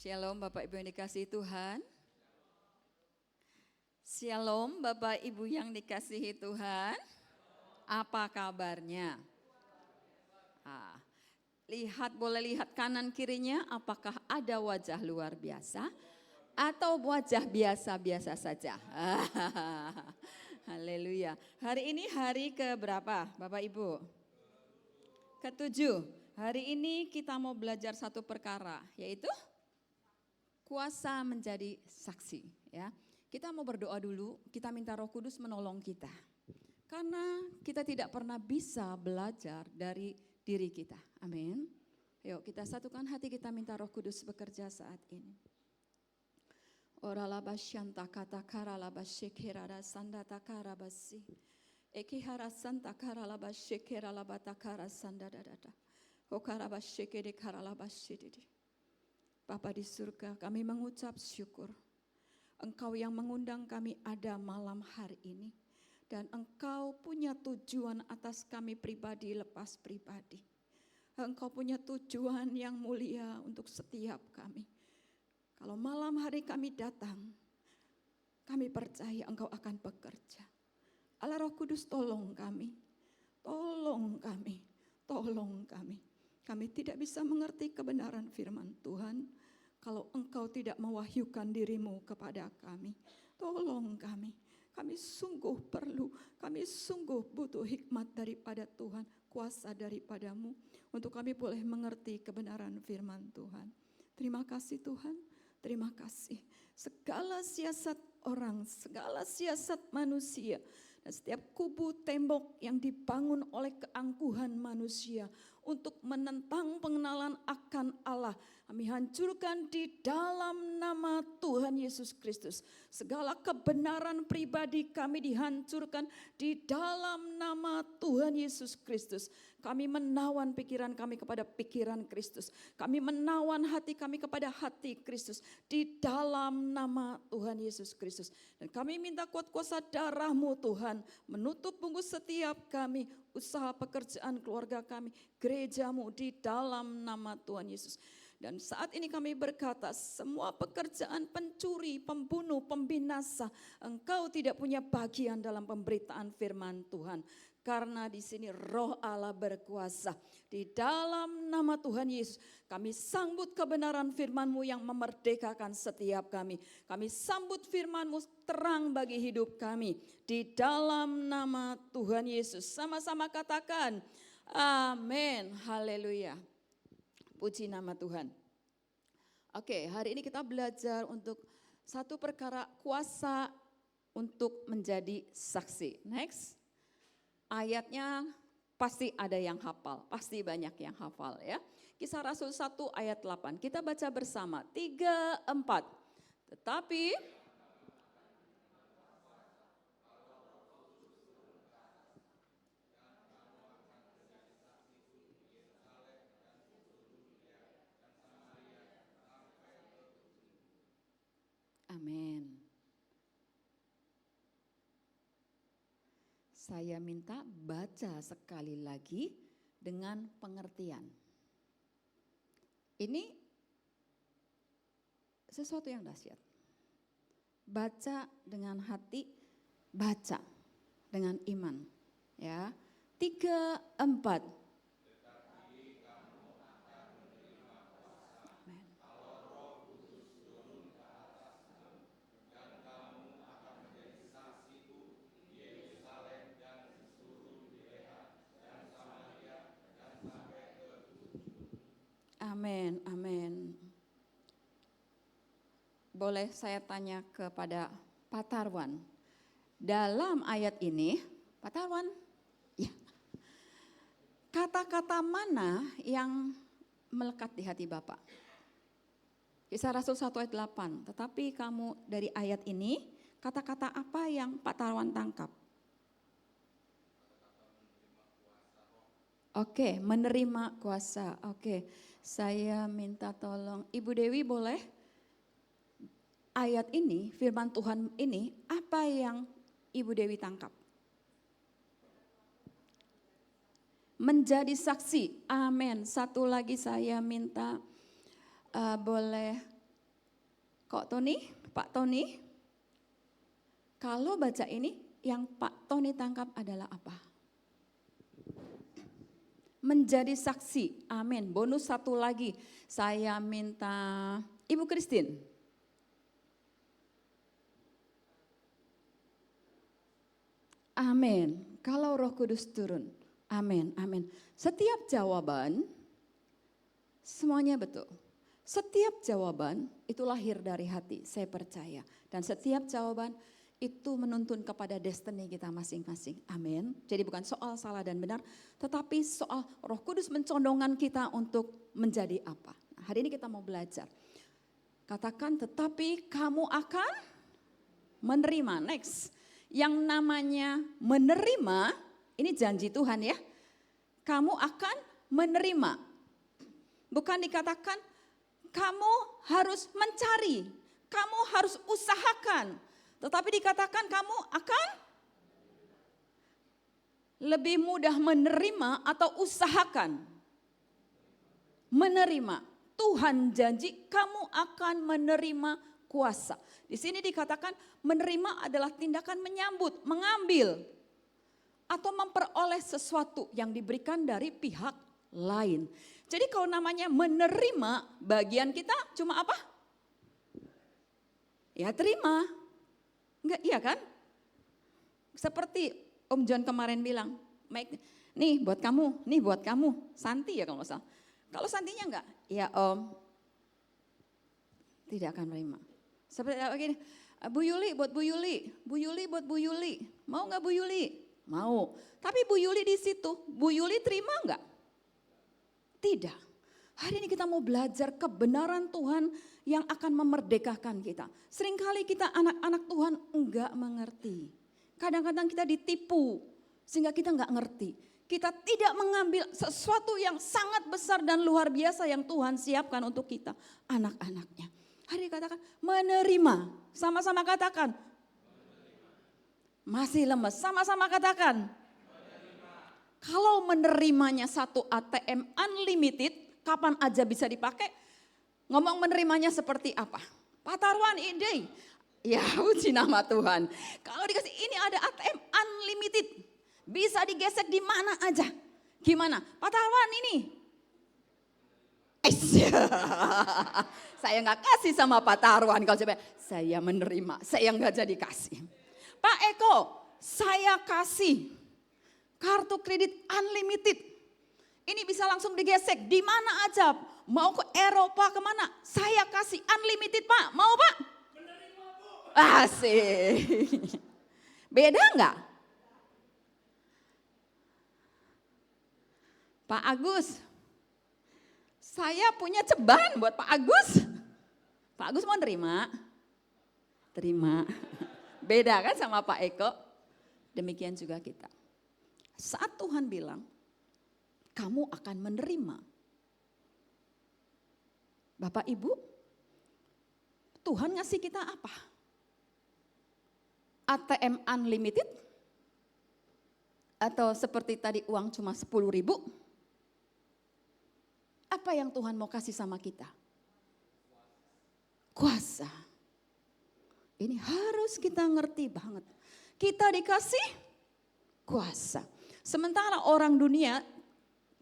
Shalom Bapak Ibu yang dikasihi Tuhan. Shalom Bapak Ibu yang dikasihi Tuhan. Apa kabarnya? Boleh lihat kanan kirinya, apakah ada wajah luar biasa atau wajah biasa-biasa saja? Haleluya. Hari ini hari ke berapa Bapak Ibu? Ketujuh. Hari ini kita mau belajar satu perkara, yaitu kuasa menjadi saksi, ya. Kita mau berdoa dulu, kita minta Roh Kudus menolong kita. Karena kita tidak pernah bisa belajar dari diri kita. Amin. Yuk kita satukan hati, kita minta Roh Kudus bekerja saat ini. Ora labasyanta kata kara labashekera sanda takara basi. Ekihara santa kara labashekera labatakara sanda dadada. Okara bashekere kara labashididi. Bapa di surga, kami mengucap syukur. Engkau yang mengundang kami ada malam hari ini. Dan Engkau punya tujuan atas kami pribadi lepas pribadi. Engkau punya tujuan yang mulia untuk setiap kami. Kalau malam hari kami datang, kami percaya Engkau akan bekerja. Allah Roh Kudus tolong kami. Tolong kami. Tolong kami. Kami tidak bisa mengerti kebenaran firman Tuhan kalau Engkau tidak mewahyukan dirimu kepada kami. Tolong kami. Kami sungguh perlu, kami sungguh butuh hikmat daripada Tuhan, kuasa daripadamu untuk kami boleh mengerti kebenaran firman Tuhan. Terima kasih Tuhan, terima kasih. Segala siasat orang, segala siasat manusia, dan setiap kubu tembok yang dibangun oleh keangkuhan manusia untuk menentang pengenalan akan Allah, kami hancurkan di dalam nama Tuhan Yesus Kristus. Segala kebenaran pribadi kami dihancurkan di dalam nama Tuhan Yesus Kristus. Kami menawan pikiran kami kepada pikiran Kristus. Kami menawan hati kami kepada hati Kristus di dalam nama Tuhan Yesus Kristus. Dan kami minta kuat kuasa darah-Mu Tuhan menutup bungkus setiap kami, usaha pekerjaan keluarga kami, gerejamu di dalam nama Tuhan Yesus. Dan saat ini kami berkata, semua pekerjaan pencuri, pembunuh, pembinasa, engkau tidak punya bagian dalam pemberitaan firman Tuhan. Karena di sini Roh Allah berkuasa. Di dalam nama Tuhan Yesus, kami sambut kebenaran firman-Mu yang memerdekakan setiap kami. Kami sambut firman-Mu terang bagi hidup kami. Di dalam nama Tuhan Yesus, sama-sama katakan, amin, haleluya. Puji nama Tuhan. Oke, hari ini kita belajar untuk satu perkara, kuasa untuk menjadi saksi. Next. Ayatnya pasti ada yang hafal, pasti banyak yang hafal ya. Kisah Rasul 1 ayat 8, kita baca bersama, 3, 4. Tetapi amin. Saya minta baca sekali lagi dengan pengertian. Ini sesuatu yang dahsyat. Baca dengan hati, baca dengan iman. Ya, 3, 4. Amin, amin. Boleh saya tanya kepada Pak Tarwan. Dalam ayat ini, Pak Tarwan, ya, kata-kata mana yang melekat di hati Bapak? Kisah Rasul 1 ayat 8, tetapi kamu dari ayat ini, kata-kata apa yang Pak Tarwan tangkap? Oke, menerima kuasa. Oke, saya minta tolong Ibu Dewi boleh? Ayat ini, firman Tuhan ini, apa yang Ibu Dewi tangkap? Menjadi saksi, amin. Satu lagi saya minta boleh Kok Tony? Pak Tony? Kalau baca ini, yang Pak Tony tangkap adalah apa? Menjadi saksi, amin. Bonus satu lagi, saya minta Ibu Christine. Amin, kalau Roh Kudus turun, amin, amin. Setiap jawaban, semuanya betul. Setiap jawaban itu lahir dari hati, saya percaya. Dan setiap jawaban itu menuntun kepada destiny kita masing-masing. Amin. Jadi bukan soal salah dan benar, tetapi soal Roh Kudus mencondongkan kita untuk menjadi apa. Nah, hari ini kita mau belajar. Katakan, tetapi kamu akan menerima. Next, yang namanya menerima, ini janji Tuhan ya. Kamu akan menerima. Bukan dikatakan kamu harus mencari, kamu harus usahakan. Tetapi dikatakan kamu akan lebih mudah menerima atau usahakan. Menerima. Tuhan janji kamu akan menerima kuasa. Di sini dikatakan menerima adalah tindakan menyambut, mengambil. Atau memperoleh sesuatu yang diberikan dari pihak lain. Jadi kalau namanya menerima, bagian kita cuma apa? Ya terima. Enggak, iya kan? Seperti Om John kemarin bilang, Mike, nih buat kamu, Santi ya kalau nggak salah. Kalau Santinya enggak, ya Om, tidak akan menerima. Seperti begini, Bu Yuli buat Bu Yuli buat Bu Yuli, mau nggak Bu Yuli? Mau. Tapi Bu Yuli di situ, Bu Yuli terima enggak? Tidak. Hari ini kita mau belajar kebenaran Tuhan yang akan memerdekakan kita. Seringkali kita anak-anak Tuhan enggak mengerti. Kadang-kadang kita ditipu sehingga kita enggak ngerti. Kita tidak mengambil sesuatu yang sangat besar dan luar biasa yang Tuhan siapkan untuk kita, anak-anaknya. Hari ini katakan menerima, sama-sama katakan. Masih lemes, sama-sama katakan. Kalau menerimanya satu ATM unlimited, kapan aja bisa dipakai, ngomong menerimanya seperti apa? Pak Tarwan ide, ya puji nama Tuhan. Kalau dikasih ini ada ATM unlimited, bisa digesek di mana aja. Gimana? Pak Tarwan ini. Saya nggak kasih sama Pak Tarwan, kalau saya menerima, saya nggak jadi kasih. Pak Eko, saya kasih kartu kredit unlimited. Ini bisa langsung digesek di mana aja. Mau ke Eropa kemana? Saya kasih unlimited Pak. Mau Pak? Menerima Bu. Asik. Beda enggak? Pak Agus. Saya punya ceban buat Pak Agus. Pak Agus mau nerima? Terima. Beda kan sama Pak Eko? Demikian juga kita. Saat Tuhan bilang, kamu akan menerima. Bapak Ibu, Tuhan ngasih kita apa? ATM unlimited? Atau seperti tadi uang cuma 10.000? Apa yang Tuhan mau kasih sama kita? Kuasa. Ini harus kita ngerti banget. Kita dikasih kuasa. Sementara orang dunia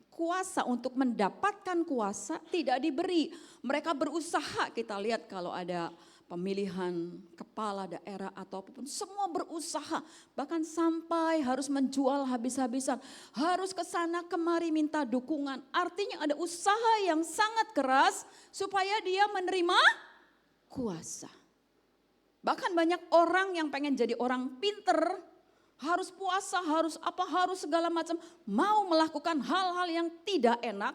kuasa untuk mendapatkan kuasa tidak diberi. Mereka berusaha, kita lihat kalau ada pemilihan kepala daerah atau apapun, semua berusaha. Bahkan sampai harus menjual habis-habisan. Harus ke sana kemari minta dukungan. Artinya ada usaha yang sangat keras supaya dia menerima kuasa. Bahkan banyak orang yang pengen jadi orang pinter, harus puasa, harus apa, harus segala macam. Mau melakukan hal-hal yang tidak enak,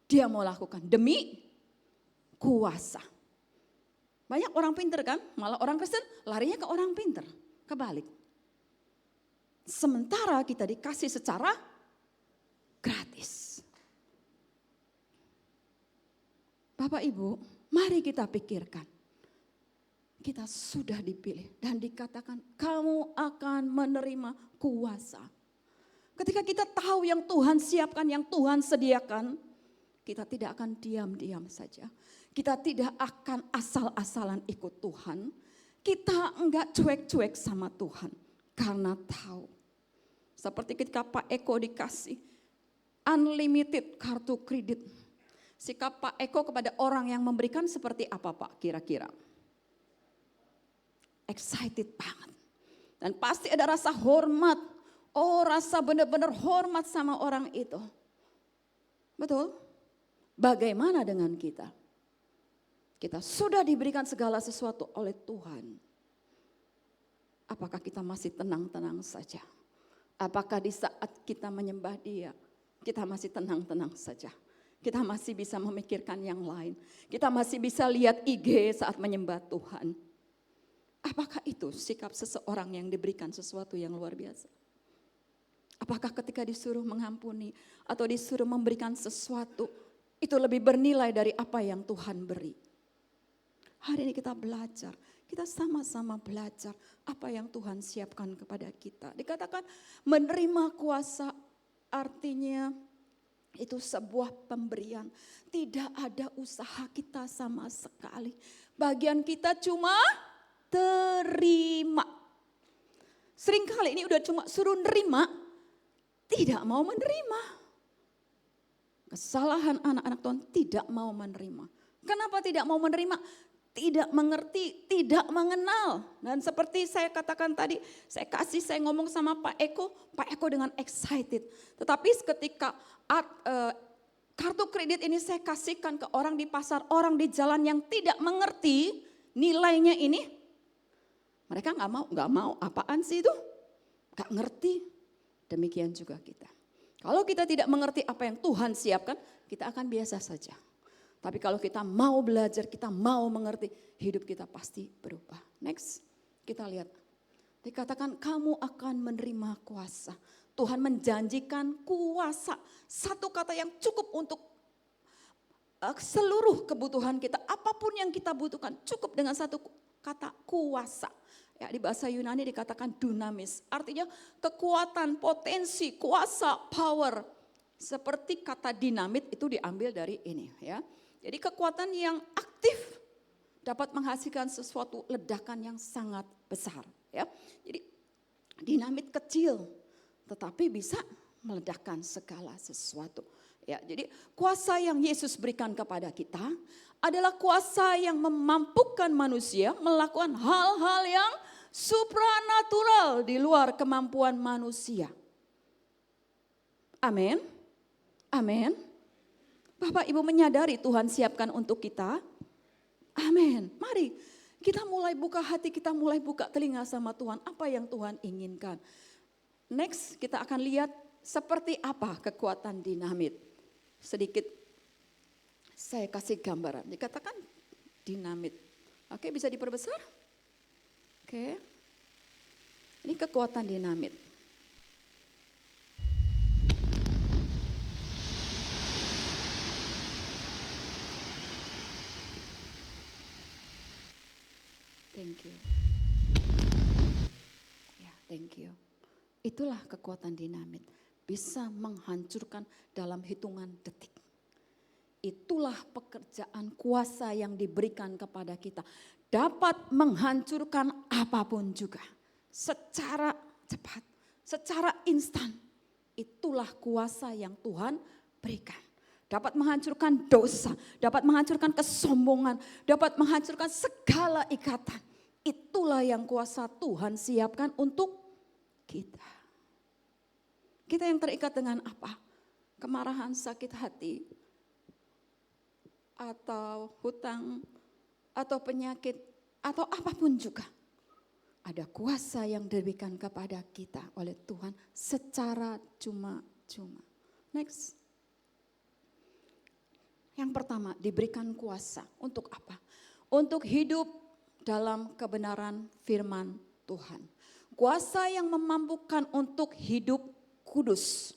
dia mau lakukan demi kuasa. Banyak orang pinter kan, malah orang Kristen larinya ke orang pinter, kebalik. Sementara kita dikasih secara gratis. Bapak Ibu, mari kita pikirkan. Kita sudah dipilih dan dikatakan kamu akan menerima kuasa. Ketika kita tahu yang Tuhan siapkan, yang Tuhan sediakan, kita tidak akan diam-diam saja. Kita tidak akan asal-asalan ikut Tuhan. Kita enggak cuek-cuek sama Tuhan. Karena tahu. Seperti ketika Pak Eko dikasih unlimited kartu kredit. Sikap Pak Eko kepada orang yang memberikan seperti apa Pak kira-kira? Excited banget. Dan pasti ada rasa hormat. Oh, rasa benar-benar hormat sama orang itu. Betul? Bagaimana dengan kita? Kita sudah diberikan segala sesuatu oleh Tuhan. Apakah kita masih tenang-tenang saja? Apakah di saat kita menyembah Dia, kita masih tenang-tenang saja? Kita masih bisa memikirkan yang lain. Kita masih bisa lihat IG saat menyembah Tuhan. Apakah itu sikap seseorang yang diberikan sesuatu yang luar biasa? Apakah ketika disuruh mengampuni atau disuruh memberikan sesuatu, itu lebih bernilai dari apa yang Tuhan beri? Hari ini kita belajar, kita sama-sama belajar apa yang Tuhan siapkan kepada kita. Dikatakan menerima kuasa artinya itu sebuah pemberian. Tidak ada usaha kita sama sekali. Bagian kita cuma terima. Seringkali ini udah cuma suruh nerima, tidak mau menerima. Kesalahan anak-anak Tuhan tidak mau menerima. Kenapa tidak mau menerima? Tidak mengerti, tidak mengenal. Dan seperti saya katakan tadi, saya ngomong sama Pak Eko dengan excited. Tetapi ketika kartu kredit ini saya kasihkan ke orang di pasar, orang di jalan yang tidak mengerti nilainya ini, mereka nggak mau, apaan sih itu? Nggak ngerti. Demikian juga kita. Kalau kita tidak mengerti apa yang Tuhan siapkan, kita akan biasa saja. Tapi kalau kita mau belajar, kita mau mengerti, hidup kita pasti berubah. Next, kita lihat. Dikatakan kamu akan menerima kuasa. Tuhan menjanjikan kuasa. Satu kata yang cukup untuk seluruh kebutuhan kita. Apapun yang kita butuhkan, cukup dengan satu kata kuasa. Ya, di bahasa Yunani dikatakan dunamis, artinya kekuatan, potensi, kuasa, power. Seperti kata dinamit itu diambil dari ini ya. Jadi kekuatan yang aktif dapat menghasilkan sesuatu ledakan yang sangat besar ya. Jadi dinamit kecil tetapi bisa meledakkan segala sesuatu. Ya, jadi kuasa yang Yesus berikan kepada kita adalah kuasa yang memampukan manusia melakukan hal-hal yang supranatural di luar kemampuan manusia. Amin. Amin. Bapak Ibu menyadari Tuhan siapkan untuk kita. Amin. Mari kita mulai buka hati, kita mulai buka telinga sama Tuhan. Apa yang Tuhan inginkan. Next kita akan lihat seperti apa kekuatan dinamit. Sedikit saya kasih gambaran. Dikatakan dinamit. Oke, bisa diperbesar? Oke. Ini kekuatan dinamit. Thank you. Ya, thank you. Itulah kekuatan dinamit. Bisa menghancurkan dalam hitungan detik. Itulah pekerjaan kuasa yang diberikan kepada kita. Dapat menghancurkan apapun juga. Secara cepat, secara instan. Itulah kuasa yang Tuhan berikan. Dapat menghancurkan dosa, dapat menghancurkan kesombongan, dapat menghancurkan segala ikatan. Itulah yang kuasa Tuhan siapkan untuk kita. Kita yang terikat dengan apa? Kemarahan, sakit hati, atau hutang, atau penyakit, atau apapun juga. Ada kuasa yang diberikan kepada kita oleh Tuhan secara cuma-cuma. Next. Yang pertama, diberikan kuasa. Untuk apa? Untuk hidup dalam kebenaran firman Tuhan. Kuasa yang memampukan untuk hidup kudus.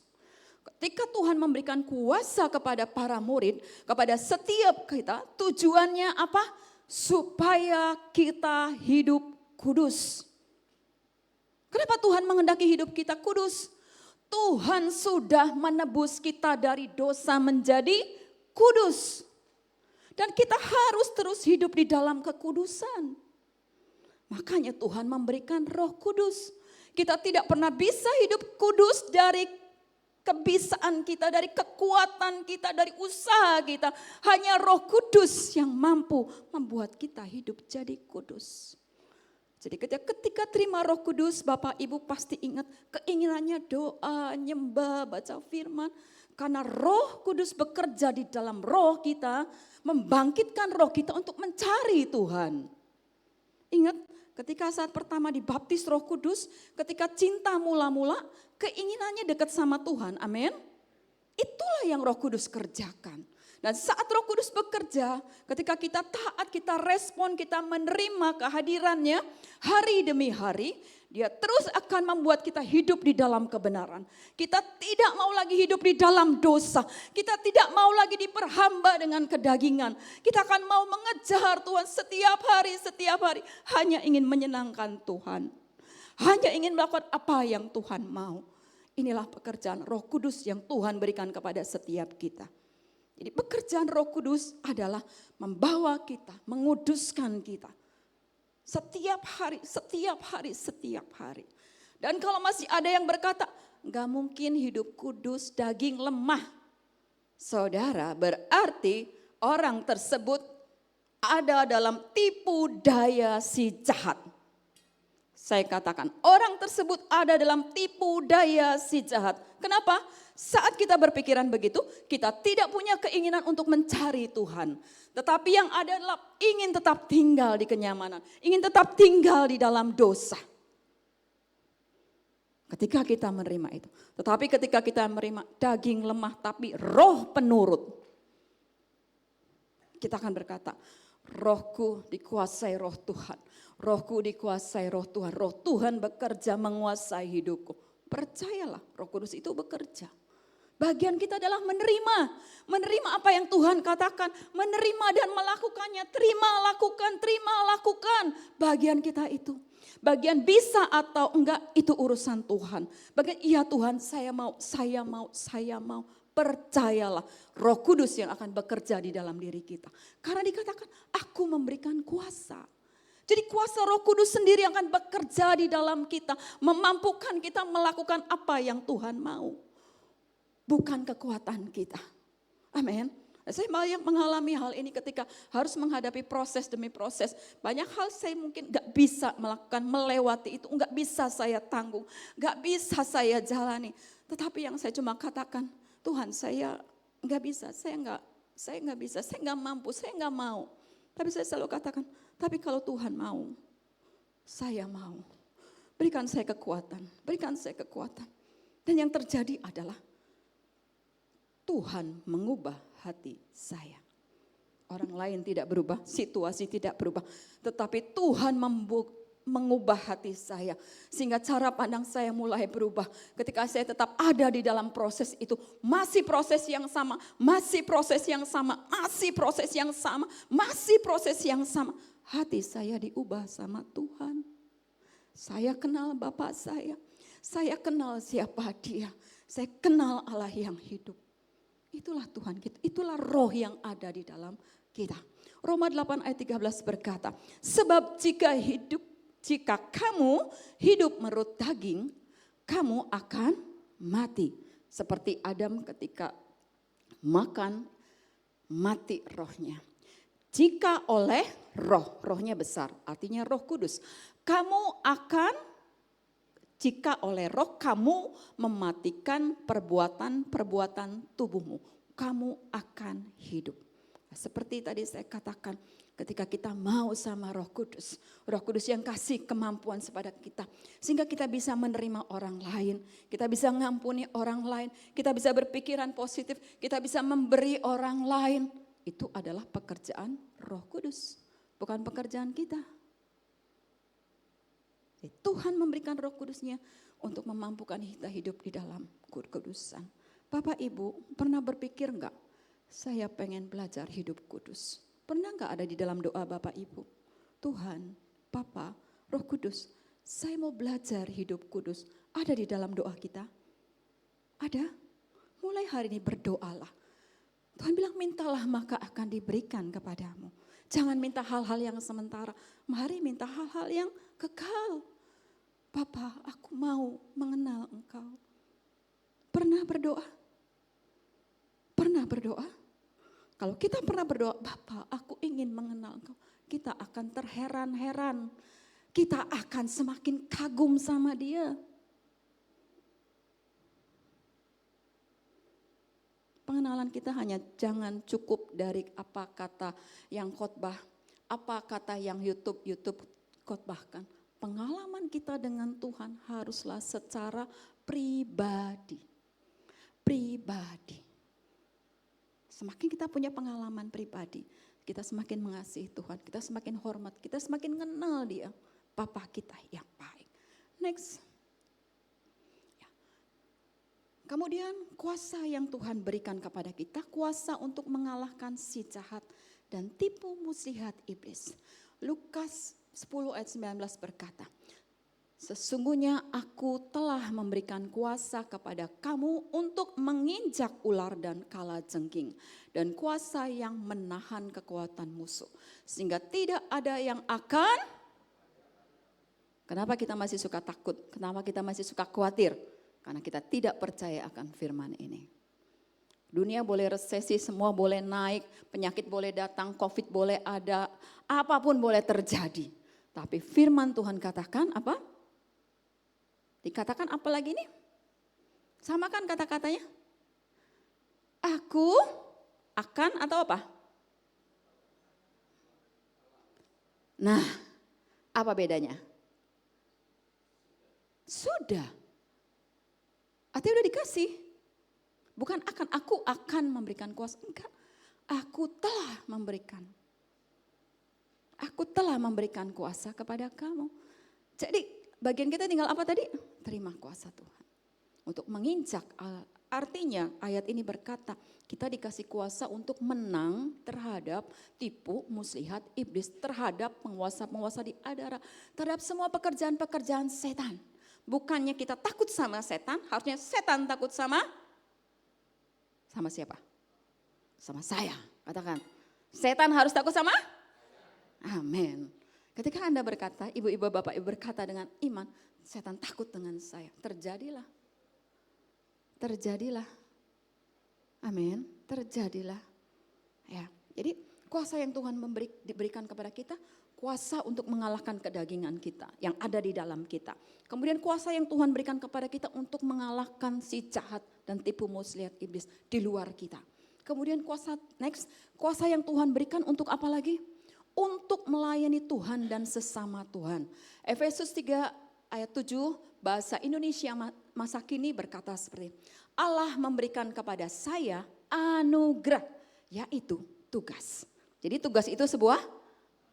Ketika Tuhan memberikan kuasa kepada para murid, kepada setiap kita, tujuannya apa? Supaya kita hidup kudus. Kenapa Tuhan menghendaki hidup kita kudus? Tuhan sudah menebus kita dari dosa menjadi kudus. Dan kita harus terus hidup di dalam kekudusan. Makanya Tuhan memberikan Roh Kudus. Kita tidak pernah bisa hidup kudus dari kebisaan kita, dari kekuatan kita, dari usaha kita. Hanya Roh Kudus yang mampu membuat kita hidup jadi kudus. Jadi ketika terima Roh Kudus, Bapak Ibu pasti ingat keinginannya doa, nyembah, baca firman. Karena Roh Kudus bekerja di dalam roh kita, membangkitkan roh kita untuk mencari Tuhan. Ingat ketika saat pertama dibaptis Roh Kudus, ketika cinta mula-mula, keinginannya dekat sama Tuhan, amin. Itulah yang Roh Kudus kerjakan. Dan saat Roh Kudus bekerja, ketika kita taat, kita respon, kita menerima kehadirannya hari demi hari, dia terus akan membuat kita hidup di dalam kebenaran. Kita tidak mau lagi hidup di dalam dosa. Kita tidak mau lagi diperhamba dengan kedagingan. Kita akan mau mengejar Tuhan setiap hari. Hanya ingin menyenangkan Tuhan. Hanya ingin melakukan apa yang Tuhan mau. Inilah pekerjaan Roh Kudus yang Tuhan berikan kepada setiap kita. Jadi pekerjaan Roh Kudus adalah membawa kita, menguduskan kita. Setiap hari. Dan kalau masih ada yang berkata, enggak mungkin hidup kudus, daging lemah. Saudara, berarti orang tersebut ada dalam tipu daya si jahat. Saya katakan, orang tersebut ada dalam tipu daya si jahat. Kenapa? Saat kita berpikiran begitu, kita tidak punya keinginan untuk mencari Tuhan. Tetapi yang ada adalah ingin tetap tinggal di kenyamanan. Ingin tetap tinggal di dalam dosa. Ketika kita menerima itu. Tetapi ketika kita menerima daging lemah tapi roh penurut. Kita akan berkata, rohku dikuasai roh Tuhan. Rohku dikuasai roh Tuhan. Roh Tuhan bekerja menguasai hidupku. Percayalah, Roh Kudus itu bekerja. Bagian kita adalah menerima. Menerima apa yang Tuhan katakan. Menerima dan melakukannya. Terima, lakukan. Bagian kita itu. Bagian bisa atau enggak itu urusan Tuhan. Bagian iya Tuhan saya mau. Percayalah Roh Kudus yang akan bekerja di dalam diri kita. Karena dikatakan aku memberikan kuasa. Jadi kuasa Roh Kudus sendiri akan bekerja di dalam kita. Memampukan kita melakukan apa yang Tuhan mau. Bukan kekuatan kita. Amin. Saya banyak mengalami hal ini ketika harus menghadapi proses demi proses. Banyak hal saya mungkin gak bisa melakukan, melewati itu. Gak bisa saya tanggung, gak bisa saya jalani. Tetapi yang saya cuma katakan, Tuhan saya gak bisa, saya gak bisa, saya gak mampu, saya gak mau. Tapi saya selalu katakan, tapi kalau Tuhan mau, saya mau. Berikan saya kekuatan. Dan yang terjadi adalah Tuhan mengubah hati saya. Orang lain tidak berubah, situasi tidak berubah. Tetapi Tuhan mengubah hati saya. Sehingga cara pandang saya mulai berubah. Ketika saya tetap ada di dalam proses itu. Masih proses yang sama. Hati saya diubah sama Tuhan. Saya kenal Bapak saya. Saya kenal siapa Dia. Saya kenal Allah yang hidup. Itulah Tuhan kita, itulah roh yang ada di dalam kita. Roma 8 ayat 13 berkata, sebab jika kamu hidup menurut daging, kamu akan mati. Seperti Adam ketika makan, mati rohnya. Jika oleh rohnya besar, artinya Roh Kudus. Jika oleh roh kamu mematikan perbuatan tubuhmu, kamu akan hidup. Seperti tadi saya katakan, ketika kita mau sama Roh Kudus yang kasih kemampuan kepada kita. Sehingga kita bisa menerima orang lain, kita bisa mengampuni orang lain, kita bisa berpikiran positif, kita bisa memberi orang lain. Itu adalah pekerjaan Roh Kudus, bukan pekerjaan kita. Tuhan memberikan Roh Kudusnya untuk memampukan kita hidup di dalam kekudusan. Bapak Ibu pernah berpikir enggak, saya pengen belajar hidup kudus. Pernah enggak ada di dalam doa Bapak Ibu? Tuhan, Papa, Roh Kudus, saya mau belajar hidup kudus. Ada di dalam doa kita? Ada? Mulai hari ini berdoalah. Tuhan bilang mintalah maka akan diberikan kepadamu. Jangan minta hal-hal yang sementara, mari minta hal-hal yang kekal. Bapa, aku mau mengenal Engkau. Pernah berdoa? Pernah berdoa? Kalau kita pernah berdoa, Bapa, aku ingin mengenal Engkau. Kita akan terheran-heran. Kita akan semakin kagum sama Dia. Pengenalan kita hanya jangan cukup dari apa kata yang khotbah, apa kata yang YouTube khotbahkan. Pengalaman kita dengan Tuhan haruslah secara pribadi. Pribadi. Semakin kita punya pengalaman pribadi, kita semakin mengasihi Tuhan, kita semakin hormat, kita semakin kenal Dia, Bapa kita yang baik. Next. Kemudian kuasa yang Tuhan berikan kepada kita, kuasa untuk mengalahkan si jahat dan tipu muslihat iblis. Lukas 10 ayat 19 berkata, sesungguhnya aku telah memberikan kuasa kepada kamu untuk menginjak ular dan kalajengking dan kuasa yang menahan kekuatan musuh. Sehingga tidak ada yang akan, kenapa kita masih suka takut, kenapa kita masih suka khawatir? Karena kita tidak percaya akan firman ini. Dunia boleh resesi, semua boleh naik, penyakit boleh datang, COVID boleh ada, apapun boleh terjadi. Tapi firman Tuhan katakan apa? Dikatakan apa lagi nih? Samakan kata-katanya. Aku akan atau apa? Nah, apa bedanya? Sudah. Artinya udah dikasih. Bukan akan, aku akan memberikan kuasa. Enggak, aku telah memberikan. Aku telah memberikan kuasa kepada kamu. Jadi bagian kita tinggal apa tadi? Terima kuasa Tuhan. Untuk menginjak, artinya ayat ini berkata, kita dikasih kuasa untuk menang terhadap tipu, muslihat, iblis, terhadap penguasa-penguasa di adara, terhadap semua pekerjaan-pekerjaan setan. Bukannya kita takut sama setan, harusnya setan takut sama siapa? Sama saya. Katakan, setan harus takut sama? Amin. Ketika Anda berkata, ibu-ibu, bapak ibu berkata dengan iman, setan takut dengan saya. Terjadilah. Terjadilah. Amin. Terjadilah. Ya. Jadi kuasa yang Tuhan diberikan kepada kita, kuasa untuk mengalahkan kedagingan kita yang ada di dalam kita. Kemudian kuasa yang Tuhan berikan kepada kita untuk mengalahkan si jahat dan tipu muslihat iblis di luar kita. Kemudian kuasa yang Tuhan berikan untuk apa lagi? Untuk melayani Tuhan dan sesama Tuhan. Efesus 3 ayat 7 bahasa Indonesia masa kini berkata seperti, Allah memberikan kepada saya anugerah, yaitu tugas. Jadi tugas itu sebuah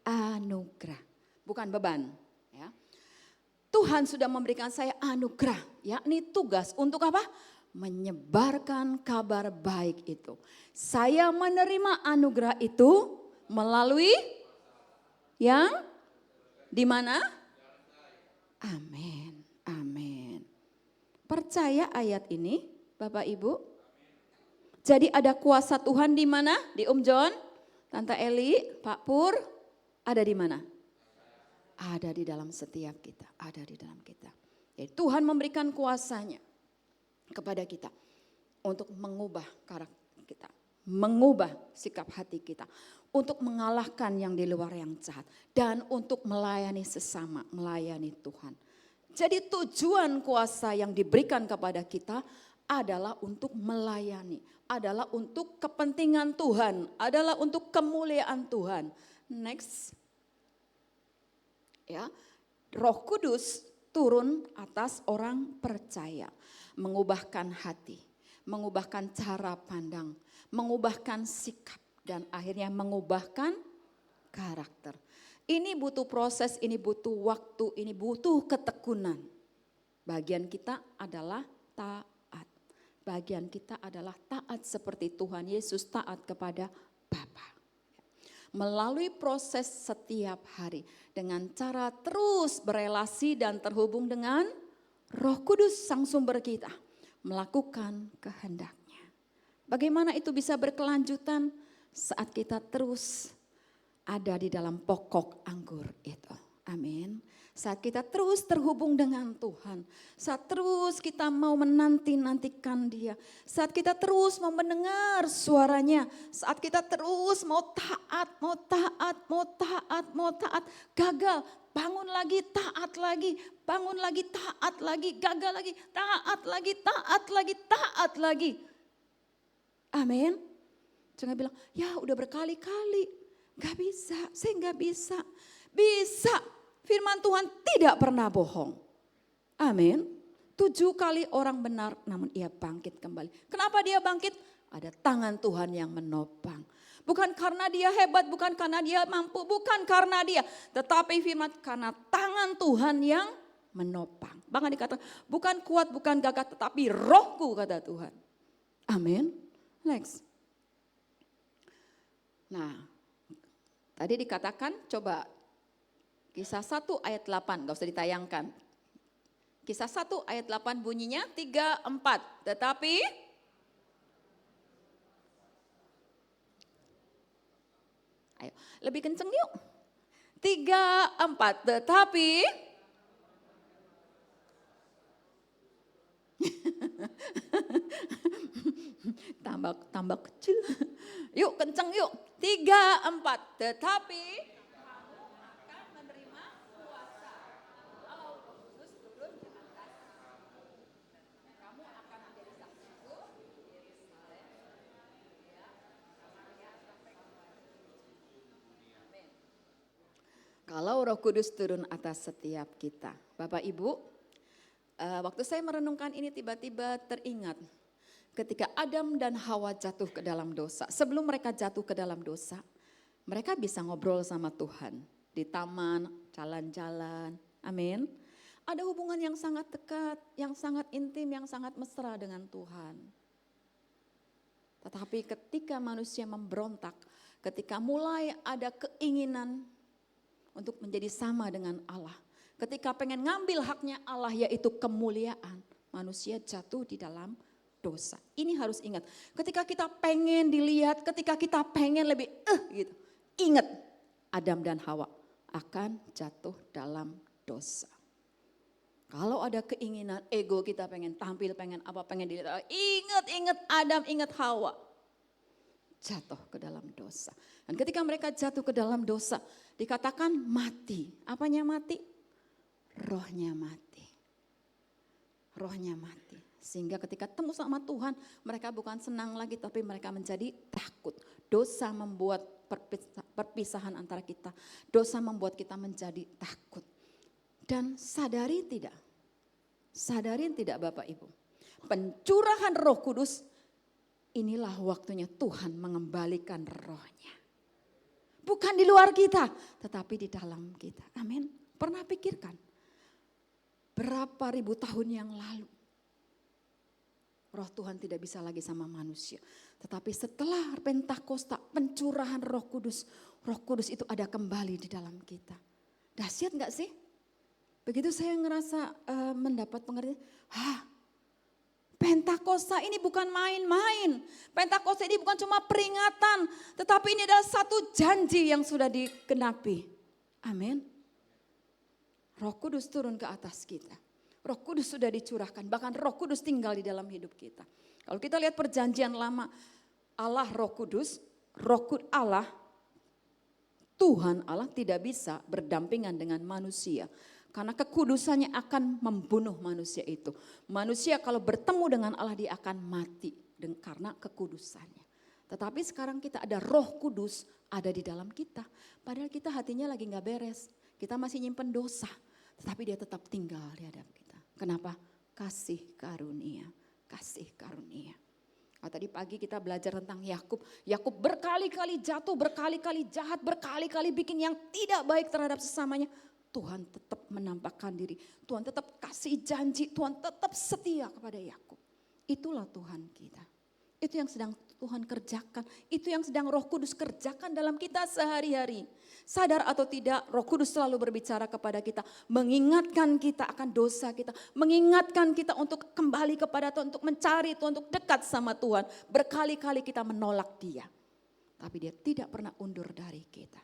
anugerah, bukan beban. Ya. Tuhan sudah memberikan saya anugerah, yakni tugas untuk apa? Menyebarkan kabar baik itu. Saya menerima anugerah itu melalui yang di mana? Amin, amin. Percaya ayat ini, Bapak Ibu? Jadi ada kuasa Tuhan di mana? Di John, Tante Eli, Pak Pur, ada di mana? Ada di dalam setiap kita, ada di dalam kita. Jadi Tuhan memberikan kuasanya kepada kita untuk mengubah karakter kita, mengubah sikap hati kita, untuk mengalahkan yang di luar yang jahat, dan untuk melayani sesama, melayani Tuhan. Jadi tujuan kuasa yang diberikan kepada kita adalah untuk melayani, adalah untuk kepentingan Tuhan, adalah untuk kemuliaan Tuhan. Next. Ya, Roh Kudus turun atas orang percaya, mengubahkan hati, mengubahkan cara pandang, mengubahkan sikap, dan akhirnya mengubahkan karakter. Ini butuh proses, ini butuh waktu, ini butuh ketekunan. Bagian kita adalah taat. Bagian kita adalah taat seperti Tuhan Yesus taat kepada Bapa. Melalui proses setiap hari dengan cara terus berelasi dan terhubung dengan Roh Kudus sang sumber kita, melakukan kehendaknya. Bagaimana itu bisa berkelanjutan? Saat kita terus ada di dalam pokok anggur itu. Amin. Saat kita terus terhubung dengan Tuhan. Saat terus kita mau menanti-nantikan Dia. Saat kita terus mau mendengar suaranya. Saat kita terus mau taat, mau taat, mau taat, mau taat. Gagal, bangun lagi, taat lagi. Bangun lagi, taat lagi. Gagal lagi, taat lagi, taat lagi, taat lagi. Amin. Jangan bilang, ya udah berkali-kali. Gak bisa, saya gak bisa. Bisa. Firman Tuhan tidak pernah bohong. Amin. 7 kali orang benar namun ia bangkit kembali. Kenapa dia bangkit? Ada tangan Tuhan yang menopang. Bukan karena dia hebat, bukan karena dia mampu, bukan karena dia. Tetapi firman karena tangan Tuhan yang menopang. Bahkan dikatakan bukan kuat, bukan gagah tetapi rohku kata Tuhan. Amin. Next. Nah, tadi dikatakan coba Kisah 1 ayat 8, gak usah ditayangkan. Kisah 1 ayat 8 bunyinya 3, 4. Tetapi, ayo lebih kenceng yuk. 3, 4. Tetapi, tambah kecil. Yuk kenceng yuk. 3, 4. Tetapi, kalau Roh Kudus turun atas setiap kita. Bapak Ibu, waktu saya merenungkan ini tiba-tiba teringat. Ketika Adam dan Hawa jatuh ke dalam dosa. Sebelum mereka jatuh ke dalam dosa, mereka bisa ngobrol sama Tuhan. Di taman, jalan-jalan. Amin. Ada hubungan yang sangat dekat, yang sangat intim, yang sangat mesra dengan Tuhan. Tetapi ketika manusia memberontak, ketika mulai ada keinginan untuk menjadi sama dengan Allah. Ketika pengen ngambil haknya Allah yaitu kemuliaan. Manusia jatuh di dalam dosa. Ini harus ingat. Ketika kita pengen dilihat, ketika kita pengen lebih gitu. Ingat Adam dan Hawa akan jatuh dalam dosa. Kalau ada keinginan ego kita pengen tampil, pengen apa, pengen dilihat. Ingat Adam, ingat Hawa. Jatuh ke dalam dosa. Dan ketika mereka jatuh ke dalam dosa, dikatakan mati. Apanya mati? Rohnya mati. Rohnya mati. Sehingga ketika temu sama Tuhan, mereka bukan senang lagi, tapi mereka menjadi takut. Dosa membuat perpisahan antara kita. Dosa membuat kita menjadi takut. Dan sadari tidak Bapak Ibu. Pencurahan Roh Kudus, inilah waktunya Tuhan mengembalikan rohnya. Bukan di luar kita, tetapi di dalam kita. Amin. Pernah pikirkan berapa ribu tahun yang lalu Roh Tuhan tidak bisa lagi sama manusia. Tetapi setelah Pentakosta, pencurahan Roh Kudus itu ada kembali di dalam kita. Dahsyat gak sih? Begitu saya ngerasa mendapat pengertian, Pentakosta ini bukan main-main. Pentakosta ini bukan cuma peringatan, tetapi ini adalah satu janji yang sudah digenapi. Amin. Roh Kudus turun ke atas kita. Roh Kudus sudah dicurahkan, bahkan Roh Kudus tinggal di dalam hidup kita. Kalau kita lihat perjanjian lama, Allah Roh Kudus, Allah, Tuhan Allah tidak bisa berdampingan dengan manusia. Karena kekudusannya akan membunuh manusia itu. Manusia kalau bertemu dengan Allah dia akan mati karena kekudusannya. Tetapi sekarang kita ada Roh Kudus ada di dalam kita. Padahal kita hatinya lagi gak beres. Kita masih nyimpen dosa. Tetapi dia tetap tinggal di hadapan kita. Kenapa? Kasih karunia. Kasih karunia. Tadi pagi kita belajar tentang Yakub. Yakub berkali-kali jatuh, berkali-kali jahat, berkali-kali bikin yang tidak baik terhadap sesamanya. Tuhan tetap menampakkan diri. Tuhan tetap kasih janji. Tuhan tetap setia kepada Yakub. Itulah Tuhan kita. Itu yang sedang Tuhan kerjakan. Itu yang sedang Roh Kudus kerjakan dalam kita sehari-hari. Sadar atau tidak, Roh Kudus selalu berbicara kepada kita. Mengingatkan kita akan dosa kita. Mengingatkan kita untuk kembali kepada Tuhan, untuk mencari Tuhan, untuk dekat sama Tuhan. Berkali-kali kita menolak Dia. Tapi Dia tidak pernah undur dari kita.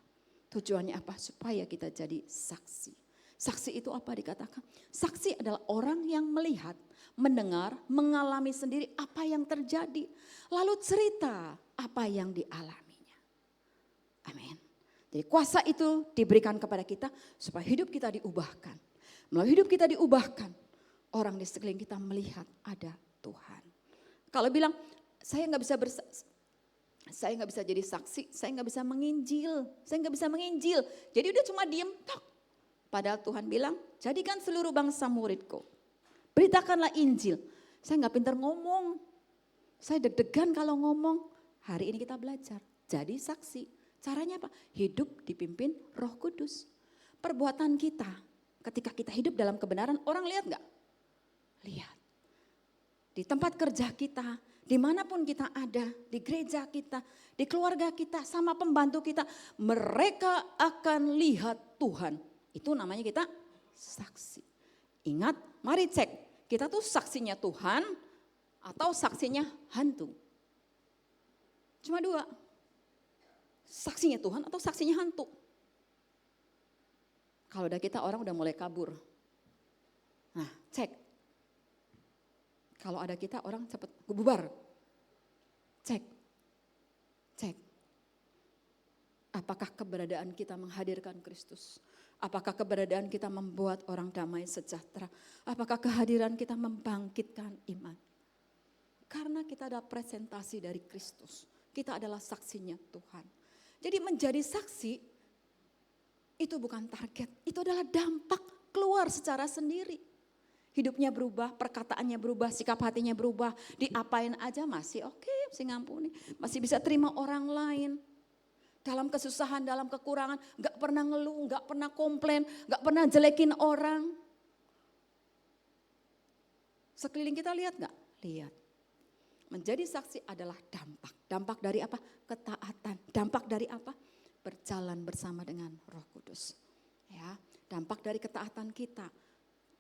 Tujuannya apa? Supaya kita jadi saksi. Saksi itu apa dikatakan? Saksi adalah orang yang melihat, mendengar, mengalami sendiri apa yang terjadi. Lalu cerita apa yang dialaminya. Amin. Jadi kuasa itu diberikan kepada kita supaya hidup kita diubahkan. Melalui hidup kita diubahkan, orang di sekeliling kita melihat ada Tuhan. Kalau bilang, saya nggak bisa jadi saksi, saya nggak bisa menginjil, jadi udah cuma diem, tok. Padahal Tuhan bilang, jadikan seluruh bangsa muridku. Beritakanlah Injil. Saya nggak pintar ngomong. Saya deg-degan kalau ngomong. Hari ini kita belajar. Jadi saksi. Caranya apa? Hidup dipimpin Roh Kudus. Perbuatan kita. Ketika kita hidup dalam kebenaran, orang lihat nggak? Lihat. Di tempat kerja kita, dimanapun kita ada, di gereja kita, di keluarga kita, sama pembantu kita. Mereka akan lihat Tuhan. Itu namanya kita saksi. Ingat, mari cek. Kita tuh saksinya Tuhan atau saksinya hantu. Cuma dua. Saksinya Tuhan atau saksinya hantu. Kalau udah kita orang udah mulai kabur. Nah cek. Kalau ada kita orang cepet bubar. Cek. Cek. Apakah keberadaan kita menghadirkan Kristus? Apakah keberadaan kita membuat orang damai sejahtera? Apakah kehadiran kita membangkitkan iman? Karena kita ada presentasi dari Kristus. Kita adalah saksinya Tuhan. Jadi menjadi saksi itu bukan target. Itu adalah dampak keluar secara sendiri. Hidupnya berubah, perkataannya berubah, sikap hatinya berubah. Diapain aja masih oke, masih ngampuni. Masih bisa terima orang lain. Dalam kesusahan, dalam kekurangan, gak pernah ngeluh, gak pernah komplain, gak pernah jelekin orang. Sekeliling kita lihat gak? Lihat. Menjadi saksi adalah dampak. Dampak dari apa? Ketaatan. Dampak dari apa? Berjalan bersama dengan Roh Kudus. Ya, dampak dari ketaatan kita.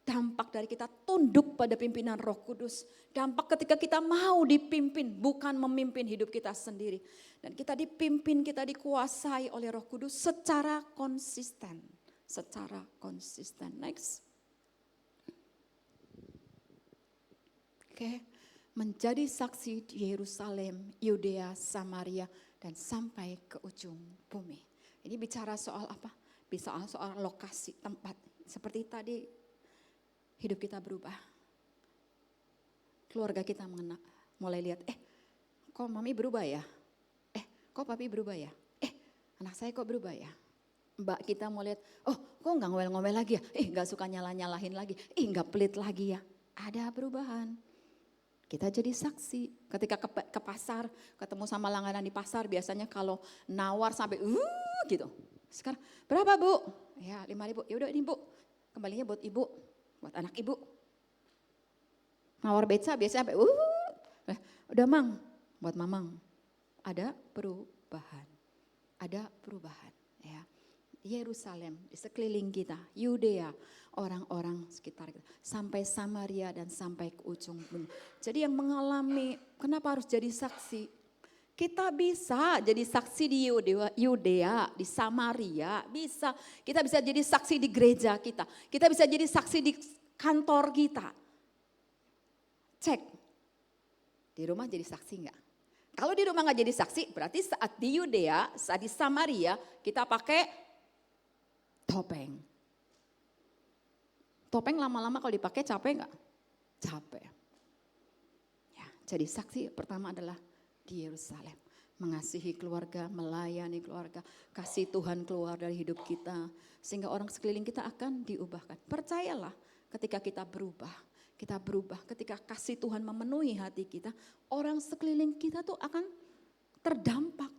Dampak dari kita tunduk pada pimpinan Roh Kudus. Dampak ketika kita mau dipimpin, bukan memimpin hidup kita sendiri. Dan kita dipimpin, kita dikuasai oleh Roh Kudus secara konsisten. Secara konsisten. Next. Oke. Menjadi saksi di Yerusalem, Yudea, Samaria, dan sampai ke ujung bumi. Ini bicara soal apa? Bicara soal lokasi, tempat. Seperti tadi, hidup kita berubah. Keluarga kita mulai lihat, kok mami berubah ya? Kok papi berubah ya? Anak saya kok berubah ya? Mbak kita mau lihat, kok gak ngomel-ngomel lagi ya? Gak suka nyala-nyalahin lagi, gak pelit lagi ya? Ada perubahan. Kita jadi saksi. Ketika ke pasar, ketemu sama langganan di pasar, biasanya kalau nawar sampai gitu. Sekarang berapa bu? Ya 5.000, yaudah ini bu, kembalinya buat ibu. Buat anak ibu. Nawar beca biasanya sampai udah mang, buat mamang. Ada perubahan. Ada perubahan ya. Yerusalem di sekeliling kita, Yudea, orang-orang sekitar kita, sampai Samaria dan sampai ke ujung bumi. Jadi yang mengalami, kenapa harus jadi saksi? Kita bisa jadi saksi di Yudea, di Samaria, bisa. Kita bisa jadi saksi di gereja kita. Kita bisa jadi saksi di kantor kita. Cek, di rumah jadi saksi enggak? Kalau di rumah enggak jadi saksi, berarti saat di Yudea, saat di Samaria, kita pakai topeng. Topeng lama-lama kalau dipakai capek enggak? Capek. Ya, jadi saksi pertama adalah di Yerusalem. Mengasihi keluarga, melayani keluarga, kasih Tuhan keluar dari hidup kita. Sehingga orang sekeliling kita akan diubahkan. Percayalah ketika kita berubah, ketika kasih Tuhan memenuhi hati kita, orang sekeliling kita tuh akan terdampak.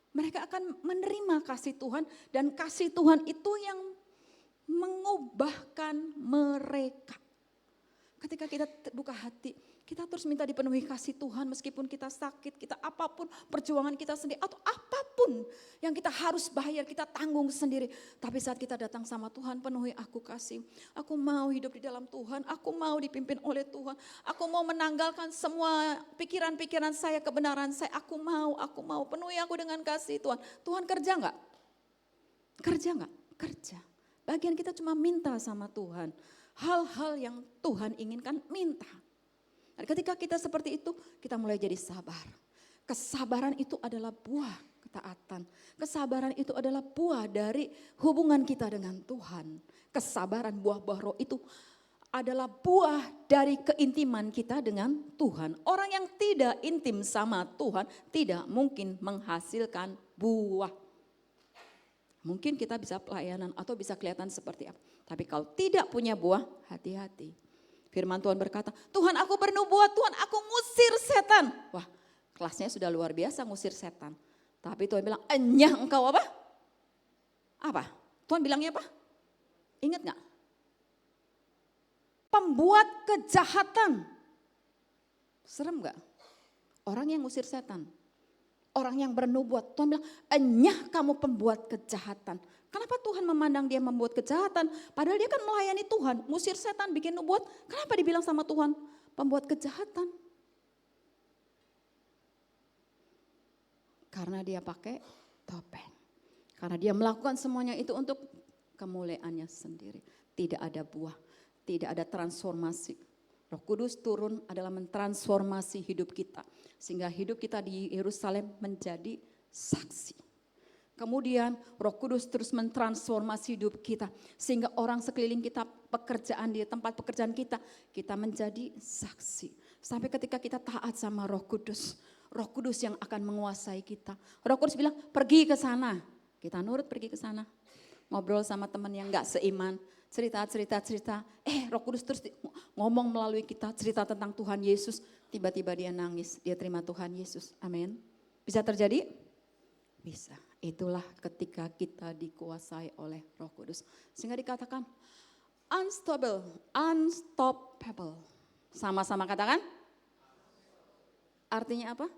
Mereka akan menerima kasih Tuhan dan kasih Tuhan itu yang mengubahkan mereka. Ketika kita buka hati, Kita terus minta dipenuhi kasih Tuhan meskipun kita sakit, kita apapun perjuangan kita sendiri atau apapun yang kita harus bayar, kita tanggung sendiri. Tapi saat kita datang sama Tuhan, penuhi aku kasih. Aku mau hidup di dalam Tuhan, aku mau dipimpin oleh Tuhan. Aku mau menanggalkan semua pikiran-pikiran saya, kebenaran saya. Aku mau penuhi aku dengan kasih Tuhan. Tuhan kerja enggak? Kerja enggak? Kerja. Bagian kita cuma minta sama Tuhan. Hal-hal yang Tuhan inginkan minta. Dan ketika kita seperti itu, kita mulai jadi sabar. Kesabaran itu adalah buah ketaatan. Kesabaran itu adalah buah dari hubungan kita dengan Tuhan. Kesabaran buah-buah roh itu adalah buah dari keintiman kita dengan Tuhan. Orang yang tidak intim sama Tuhan tidak mungkin menghasilkan buah. Mungkin kita bisa pelayanan atau bisa kelihatan seperti apa. Tapi kalau tidak punya buah, hati-hati. Firman Tuhan berkata, Tuhan aku bernubuat, Tuhan aku ngusir setan. Wah, kelasnya sudah luar biasa ngusir setan. Tapi Tuhan bilang, enyah engkau apa? Apa? Tuhan bilangnya apa? Ingat gak? Pembuat kejahatan. Serem gak? Orang yang ngusir setan. Orang yang bernubuat. Tuhan bilang, enyah kamu pembuat kejahatan. Kenapa Tuhan memandang dia membuat kejahatan? Padahal dia kan melayani Tuhan, ngusir setan, bikin nubuat. Kenapa dibilang sama Tuhan pembuat kejahatan? Karena dia pakai topeng. Karena dia melakukan semuanya itu untuk kemuliaannya sendiri. Tidak ada buah, tidak ada transformasi. Roh Kudus turun adalah mentransformasi hidup kita. Sehingga hidup kita di Yerusalem menjadi saksi. Kemudian Roh Kudus terus mentransformasi hidup kita. Sehingga orang sekeliling kita, pekerjaan di tempat pekerjaan kita menjadi saksi. Sampai ketika kita taat sama Roh Kudus yang akan menguasai kita. Roh Kudus bilang pergi ke sana. Kita nurut pergi ke sana. Ngobrol sama teman yang gak seiman. Cerita. Roh Kudus terus ngomong melalui kita. Cerita tentang Tuhan Yesus. Tiba-tiba dia nangis. Dia terima Tuhan Yesus. Amin. Bisa terjadi? Bisa. Itulah ketika kita dikuasai oleh Roh Kudus. Sehingga dikatakan unstoppable. Sama-sama katakan. Artinya apa?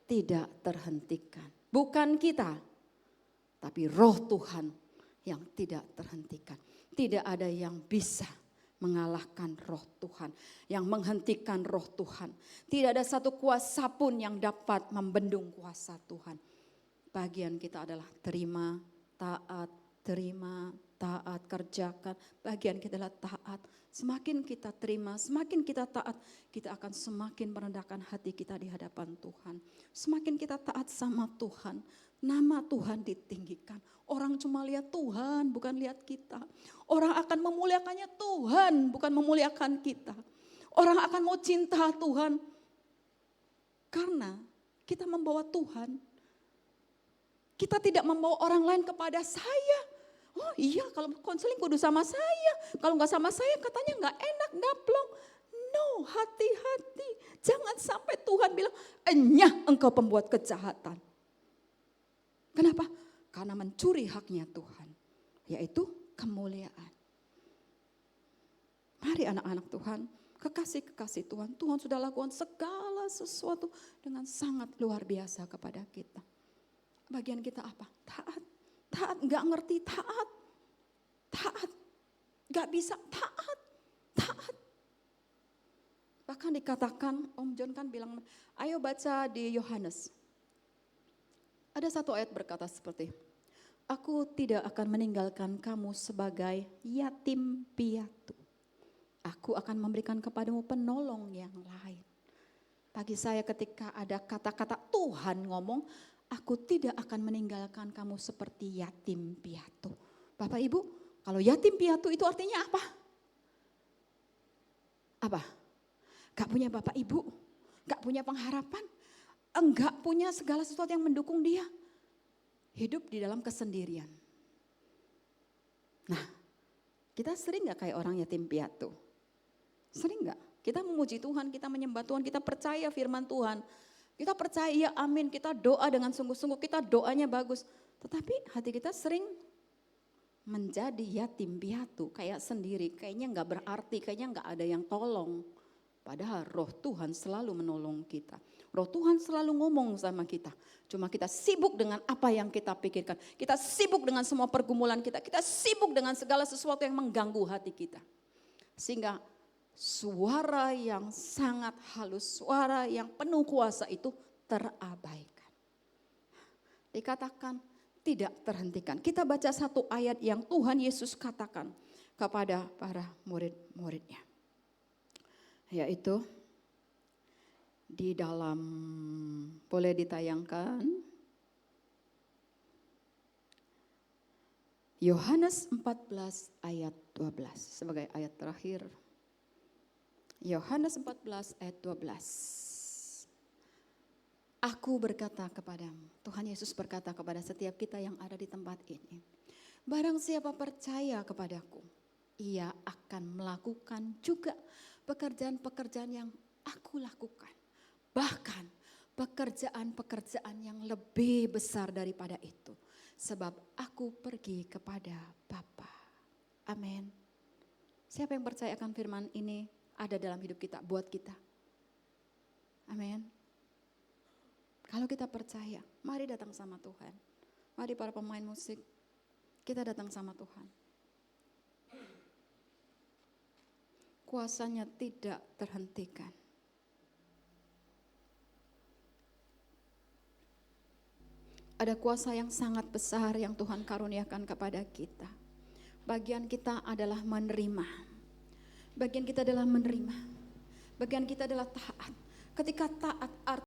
Tidak terhentikan. Bukan kita, tapi Roh Tuhan yang tidak terhentikan. Tidak ada yang bisa mengalahkan Roh Tuhan, yang menghentikan Roh Tuhan. Tidak ada satu kuasa pun yang dapat membendung kuasa Tuhan. Bagian kita adalah terima, taat, kerjakan. Bagian kita adalah taat. Semakin kita terima, semakin kita taat, kita akan semakin merendahkan hati kita di hadapan Tuhan. Semakin kita taat sama Tuhan, nama Tuhan ditinggikan. Orang cuma lihat Tuhan, bukan lihat kita. Orang akan memuliakannya Tuhan, bukan memuliakan kita. Orang akan mau cinta Tuhan, karena kita membawa Tuhan. Kita tidak membawa orang lain kepada saya. Oh iya, kalau konseling kudu sama saya. Kalau nggak sama saya katanya nggak enak, nggak plong. No, hati-hati. Jangan sampai Tuhan bilang, enyah engkau pembuat kejahatan. Kenapa? Karena mencuri haknya Tuhan. Yaitu kemuliaan. Mari anak-anak Tuhan, kekasih-kekasih Tuhan. Tuhan sudah lakukan segala sesuatu dengan sangat luar biasa kepada kita. Bagian kita apa? Taat. Taat, gak ngerti, taat. Gak bisa, taat. Bahkan dikatakan, Om John kan bilang, ayo baca di Yohanes. Ada satu ayat berkata seperti, aku tidak akan meninggalkan kamu sebagai yatim piatu. Aku akan memberikan kepadamu penolong yang lain. Bagi saya ketika ada kata-kata Tuhan ngomong, aku tidak akan meninggalkan kamu seperti yatim piatu. Bapak Ibu, kalau yatim piatu itu artinya apa? Apa? Gak punya Bapak Ibu, gak punya pengharapan, enggak punya segala sesuatu yang mendukung dia. Hidup di dalam kesendirian. Nah, kita sering gak kayak orang yatim piatu? Sering gak? Kita memuji Tuhan, kita menyembah Tuhan, kita percaya firman Tuhan. Kita percaya, ya amin, kita doa dengan sungguh-sungguh, kita doanya bagus. Tetapi hati kita sering menjadi yatim piatu, kayak sendiri, kayaknya gak berarti, kayaknya gak ada yang tolong. Padahal roh Tuhan selalu menolong kita. Roh Tuhan selalu ngomong sama kita. Cuma kita sibuk dengan apa yang kita pikirkan. Kita sibuk dengan semua pergumulan kita. Kita sibuk dengan segala sesuatu yang mengganggu hati kita. Sehingga suara yang sangat halus, suara yang penuh kuasa itu terabaikan. Dikatakan tidak terhentikan. Kita baca satu ayat yang Tuhan Yesus katakan kepada para murid-muridnya. Yaitu di dalam, boleh ditayangkan, Yohanes 14 ayat 12 sebagai ayat terakhir. Yohanes 14 ayat 12. Aku berkata kepadamu, Tuhan Yesus berkata kepada setiap kita yang ada di tempat ini, barang siapa percaya kepadaku, ia akan melakukan juga pekerjaan-pekerjaan yang aku lakukan. Bahkan pekerjaan-pekerjaan yang lebih besar daripada itu. Sebab aku pergi kepada Bapa. Amin. Siapa yang percaya akan firman ini ada dalam hidup kita, buat kita? Amin. Kalau kita percaya, mari datang sama Tuhan. Mari para pemain musik, kita datang sama Tuhan. Kuasanya tidak terhentikan. Ada kuasa yang sangat besar yang Tuhan karuniakan kepada kita. Bagian kita adalah menerima. Bagian kita adalah menerima. Bagian kita adalah taat. Ketika taat